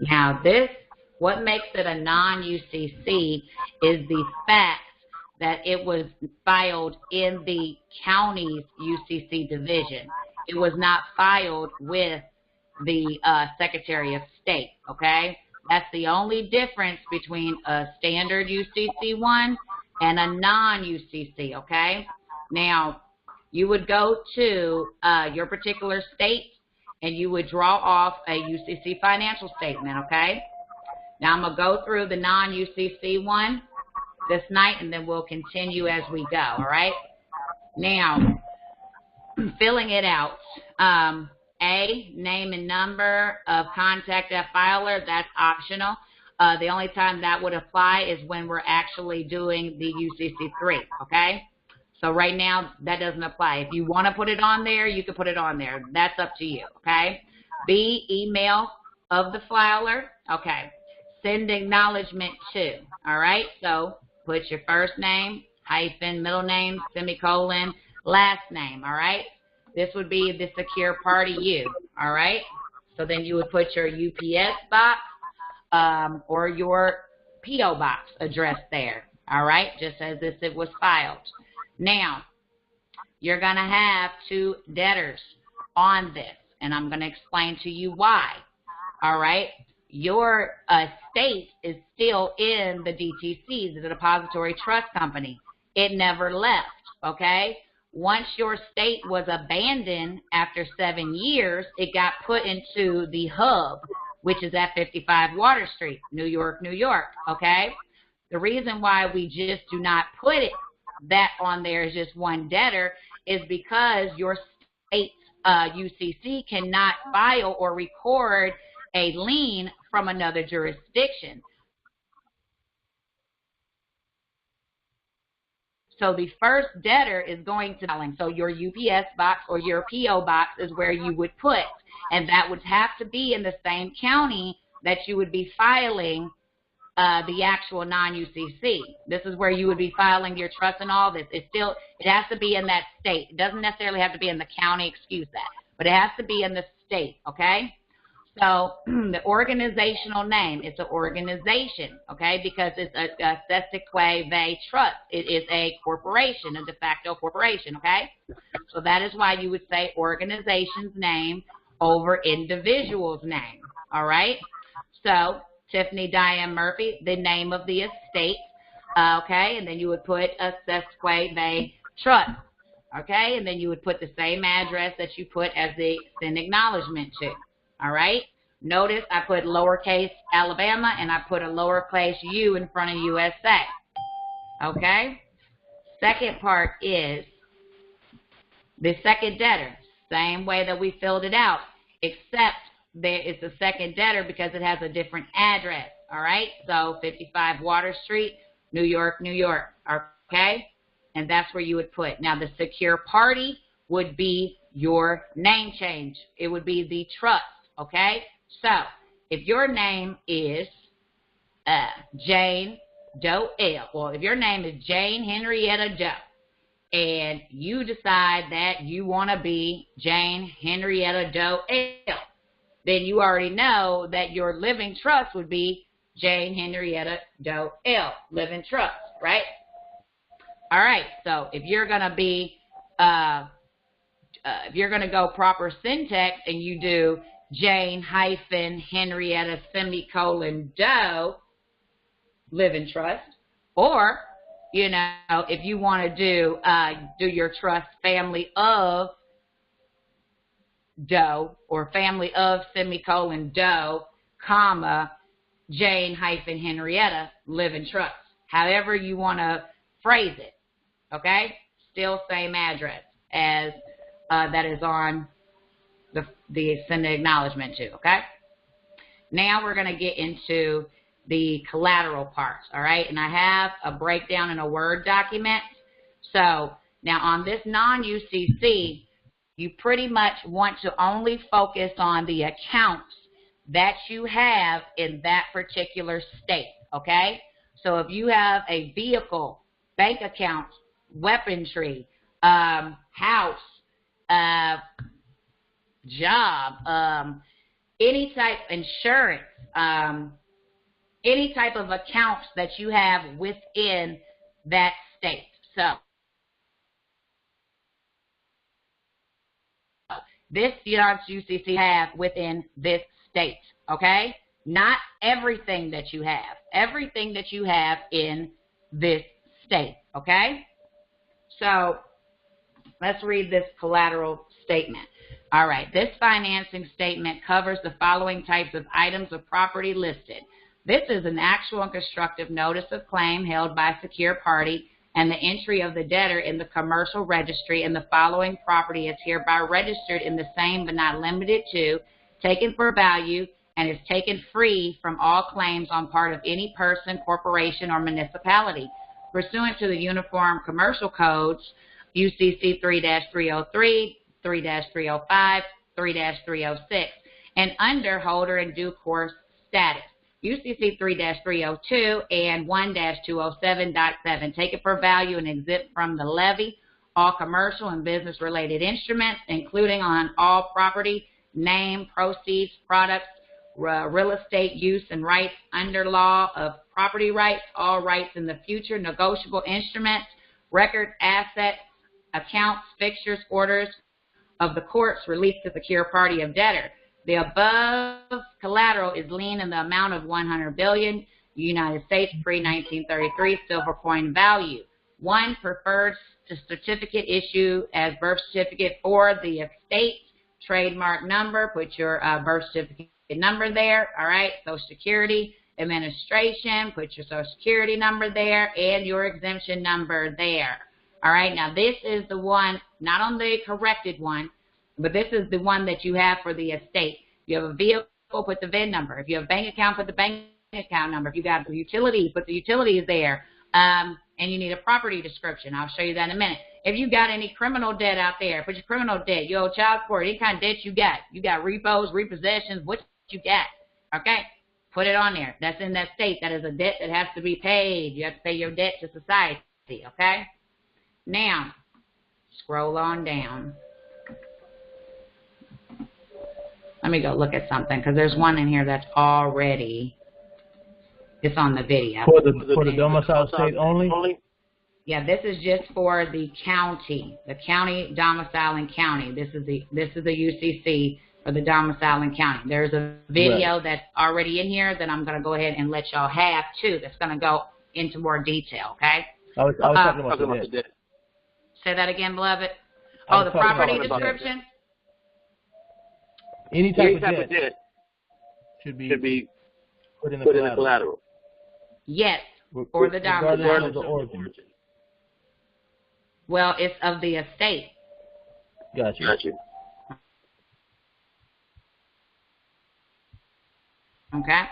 Now what makes it a non-UCC is the fact that it was filed in the county's UCC division. It was not filed with the Secretary of State, okay? That's the only difference between a standard UCC1 and a non-UCC, okay? Now, you would go to your particular state and you would draw off a UCC financial statement, okay? Now, I'm going to go through the non-UCC one this night, and then we'll continue as we go, all right? Now, filling it out. A, name and number of contact at filer, that's optional. The only time that would apply is when we're actually doing the UCC3, okay? So right now, that doesn't apply. If you want to put it on there, you can put it on there. That's up to you, okay? B, email of the filer, okay. Send acknowledgement to, all right? So put your first name, hyphen, middle name, semicolon, last name, all right? This would be the secure party you, all right? So then you would put your UPS box or your P.O. box address there, all right? Just as if it was filed. Now, you're going to have two debtors on this, and I'm going to explain to you why, all right? Your estate is still in the DTC, the Depository Trust Company. It never left, okay? Once your estate was abandoned after 7 years, it got put into the hub, which is at 55 Water Street, New York, New York, okay? The reason why we just do not put that on there as just one debtor is because your state's UCC cannot file or record a lien from another jurisdiction. So the first debtor is going to filing. So your UPS box or your P.O. box is where you would put, and that would have to be in the same county that you would be filing the actual non-UCC. This is where you would be filing your trust and all this. It has to be in that state. It doesn't necessarily have to be in the county, excuse that, but it has to be in the state, okay? So the organizational name, it's an organization, okay, because it's a Sesquique Bay Trust. It is a corporation, a de facto corporation, okay? So that is why you would say organization's name over individual's name, all right? So Tiffany Diane Murphy, the name of the estate, okay, and then you would put a Sesquique Bay Trust, okay, and then you would put the same address that you put as the send acknowledgement to. All right. Notice I put lowercase Alabama and I put a lowercase U in front of USA. Okay. Second part is the second debtor. Same way that we filled it out, except there is a second debtor because it has a different address. All right. So 55 Water Street, New York, New York. Okay. And that's where you would put. Now the secure party would be your name change. It would be the trust. Okay, so if your name is Jane Doe L, well, if your name is Jane Henrietta Doe, and you decide that you want to be Jane Henrietta Doe L, then you already know that your living trust would be Jane Henrietta Doe L, living trust, right? All right, so if you're going to be, if you're going to go proper syntax and you do Jane hyphen Henrietta semicolon Doe living trust, or you know, if you want to do your trust family of Doe or family of semicolon Doe, comma Jane hyphen Henrietta living trust. However you want to phrase it, okay? Still same address as that is on the send acknowledgement to, okay? Now we're going to get into the collateral parts, all right? And I have a breakdown in a Word document. So now on this non-UCC, you pretty much want to only focus on the accounts that you have in that particular state, okay? So if you have a vehicle, bank account, weaponry, house, job, any type of insurance, any type of accounts that you have within that state. So this UCC have within this state, okay? Not everything that you have. Everything that you have in this state, okay? So let's read this collateral statement. All right, this financing statement covers the following types of items of property listed. This is an actual and constructive notice of claim held by a secure party and the entry of the debtor in the commercial registry, and the following property is hereby registered in the same but not limited to, taken for value, and is taken free from all claims on part of any person, corporation, or municipality, pursuant to the Uniform Commercial Codes, UCC 3-303, 3-305, 3-306, and under holder in due course status. UCC 3-302 and 1-207.7, taken for value and exempt from the levy, all commercial and business-related instruments, including on all property, name, proceeds, products, real estate use and rights under law of property rights, all rights in the future, negotiable instruments, records, assets, accounts, fixtures, orders of the courts released to secure party of debtor. The above collateral is lien in the amount of $100 billion, United States pre-1933 silver coin value. 1, preferred certificate issue as birth certificate for the estate, trademark number, put your birth certificate number there, all right, Social Security Administration, put your Social Security number there, and your exemption number there. All right, now this is the one, not on the corrected one, but this is the one that you have for the estate. If you have a vehicle, put the VIN number. If you have a bank account, put the bank account number. If you got the utilities, put the utilities there. And you need a property description. I'll show you that in a minute. If you got any criminal debt out there, put your criminal debt. You owe child support, any kind of debt you got. You got repos, repossessions, what you got. Okay? Put it on there. That's in that state. That is a debt that has to be paid. You have to pay your debt to society. Okay? Now, scroll on down. Let me go look at something, because there's one in here that's already, it's on the video. For the domicile state only? Yeah, this is just for the county domicile and county. This is the UCC for the domicile and county. There's a video that's already in here that I'm going to go ahead and let y'all have too. That's going to go into more detail. Okay. I was talking about the debt. Say that again, beloved. Oh, the property description. Any type of debt should be put in the collateral. Yes, for the domicile. Of the origin. Well, it's of the estate. Gotcha. Okay.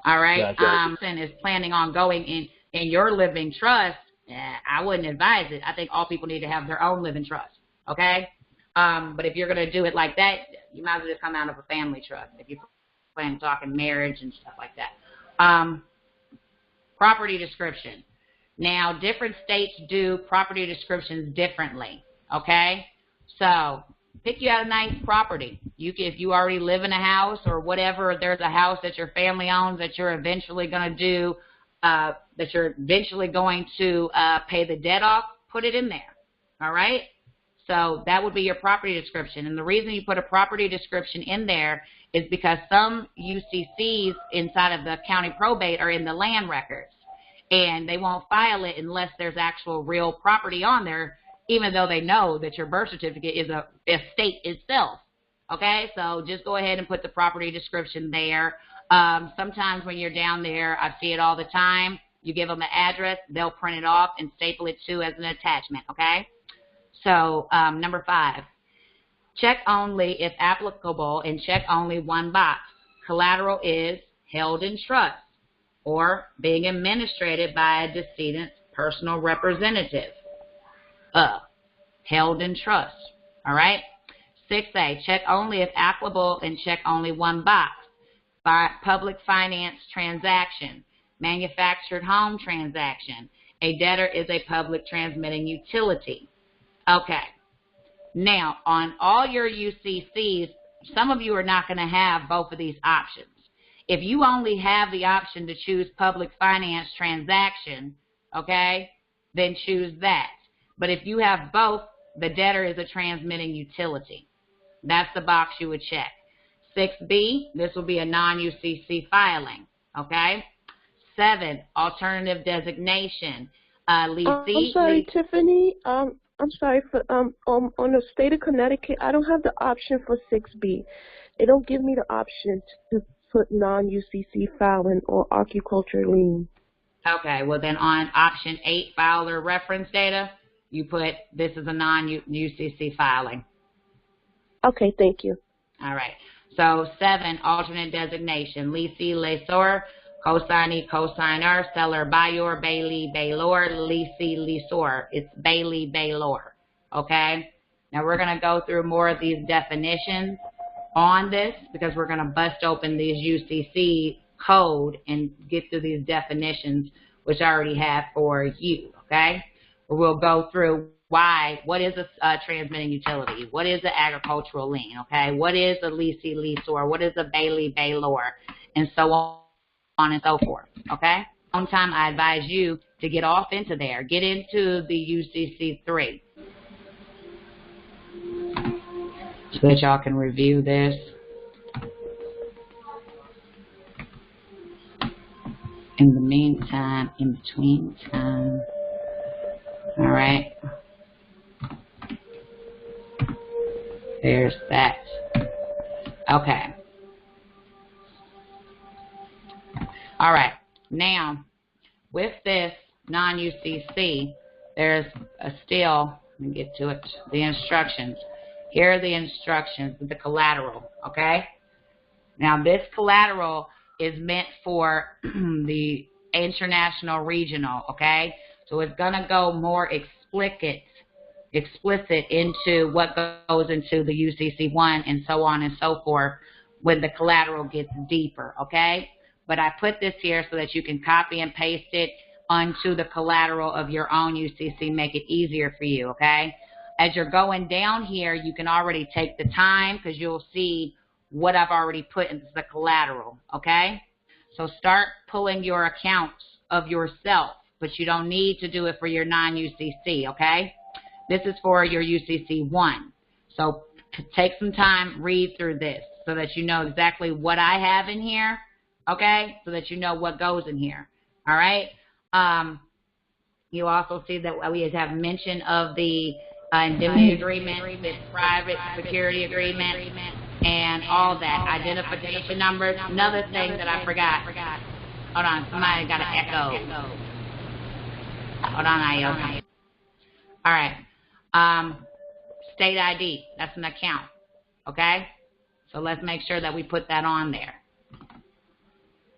All right. And is planning on going in your living trust. I wouldn't advise it. I think all people need to have their own living trust. Okay. But if you're going to do it like that, you might as well just come out of a family trust if you plan on talking marriage and stuff like that. Property description. Now, different states do property descriptions differently, okay? So, pick you out a nice property. If you already live in a house or whatever, there's a house that your family owns that you're eventually going to do, that you're eventually going to pay the debt off, put it in there, all right? So that would be your property description. And the reason you put a property description in there is because some UCCs inside of the county probate are in the land records. And they won't file it unless there's actual real property on there, even though they know that your birth certificate is a estate itself. Okay, so just go ahead and put the property description there. Sometimes when you're down there, I see it all the time, you give them the address, they'll print it off and staple it too as an attachment, okay? So, number 5, check only if applicable and check only one box. Collateral is held in trust or being administrated by a decedent's personal representative. Held in trust, all right? 6A, check only if applicable and check only one box. Public finance transaction, manufactured home transaction. A debtor is a public transmitting utility. Okay. Now, on all your UCCs, some of you are not going to have both of these options. If you only have the option to choose public finance transaction, okay, then choose that. But if you have both, the debtor is a transmitting utility. That's the box you would check. 6B, this will be a non-UCC filing, okay? 7, alternative designation. I'm sorry, Tiffany. I'm sorry for on the state of Connecticut, I don't have the option for 6B. They don't give me the option to put non-UCC filing or agriculture lien. Okay, well then on option 8, filer reference data, you put this is a non-UCC filing. Okay, thank you. All right. So 7, alternate designation, lessee, lessor, co-signee, co-signer, seller, buyer, bailee, bailor, lessee, lessor. It's bailee, bailor. Okay? Now we're going to go through more of these definitions on this because we're going to bust open these UCC code and get through these definitions, which I already have for you. Okay? We'll go through what is a transmitting utility? What is an agricultural lien? Okay, what is a lessee, lessor? What is a bailee, bailor? And so on and so forth. Okay, sometime I advise you to get off into there, get into the UCC 3, so that y'all can review this. In the meantime, in between time, all right. There's that. Okay. All right. Now, with this non-UCC, there's still, let me get to it, the instructions. Here are the instructions, the collateral, okay? Now, this collateral is meant for the international regional, okay? So it's going to go more explicit into what goes into the UCC1 and so on and so forth when the collateral gets deeper, okay? But I put this here so that you can copy and paste it onto the collateral of your own UCC, make it easier for you, okay? As you're going down here, you can already take the time because you'll see what I've already put into the collateral, okay? So start pulling your accounts of yourself, but you don't need to do it for your non-UCC, okay? This is for your UCC1. So take some time, read through this so that you know exactly what I have in here, okay? So that you know what goes in here, all right? You also see that we have mention of the indemnity agreement, the private security agreement, and all that. Identification numbers. Another thing that I forgot. Hold on, somebody got an echo. Hold on, Io. All right. State ID, that's an account, okay? So let's make sure that we put that on there.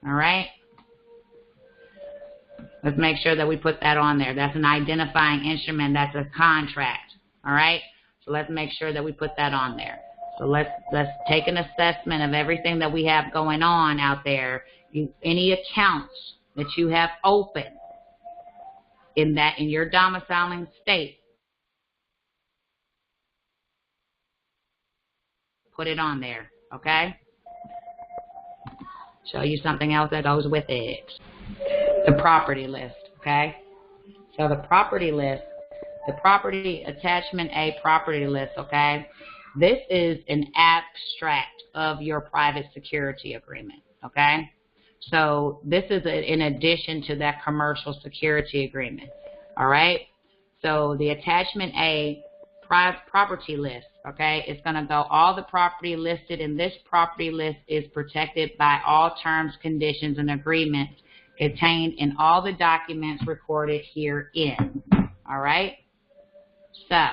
All right? Let's make sure that we put that on there. That's an identifying instrument. That's a contract, all right? So let's make sure that we put that on there. So let's take an assessment of everything that we have going on out there. Any accounts that you have open in your domiciling state, put it on there, okay? Show you something else that goes with it. The property list, okay? So the property list, the property attachment A property list, okay? This is an abstract of your private security agreement, okay? So this is in addition to that commercial security agreement, all right? So the attachment A property list, okay, it's going to go all the property listed in this property list is protected by all terms, conditions, and agreements contained in all the documents recorded herein, all right? So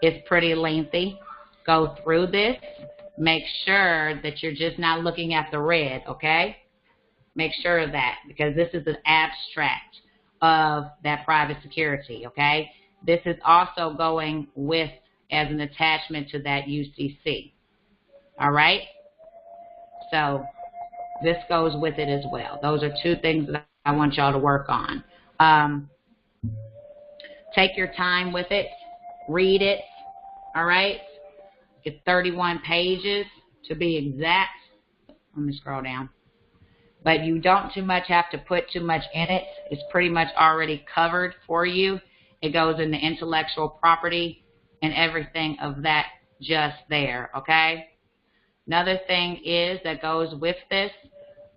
it's pretty lengthy. Go through this. Make sure that you're just not looking at the red, okay? Make sure of that because this is an abstract of that private security, okay? This is also going with as an attachment to that UCC, all right? So this goes with it as well. Those are two things that I want y'all to work on. Take your time with it. Read it, all right? It's 31 pages to be exact. Let me scroll down. But you don't too much have to put too much in it. It's pretty much already covered for you. It goes into intellectual property and everything of that just there, okay? Another thing is that goes with this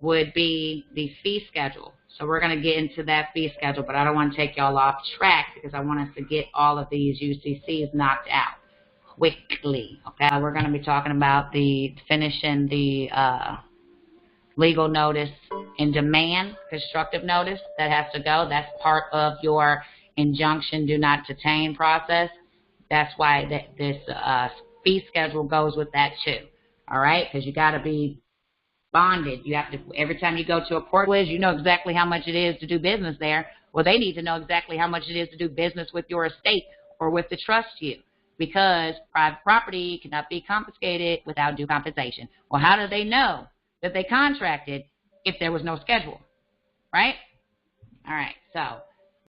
would be the fee schedule. So we're going to get into that fee schedule, but I don't want to take y'all off track because I want us to get all of these UCCs knocked out quickly, okay? We're going to be talking about finishing the legal notice in demand, constructive notice that has to go. That's part of your injunction, do not detain process. That's why this fee schedule goes with that too. All right, because you got to be bonded. You have to, every time you go to a court, you know exactly how much it is to do business there. Well, they need to know exactly how much it is to do business with your estate or with the trust you, because private property cannot be confiscated without due compensation. Well, how do they know that they contracted if there was no schedule, right? All right, so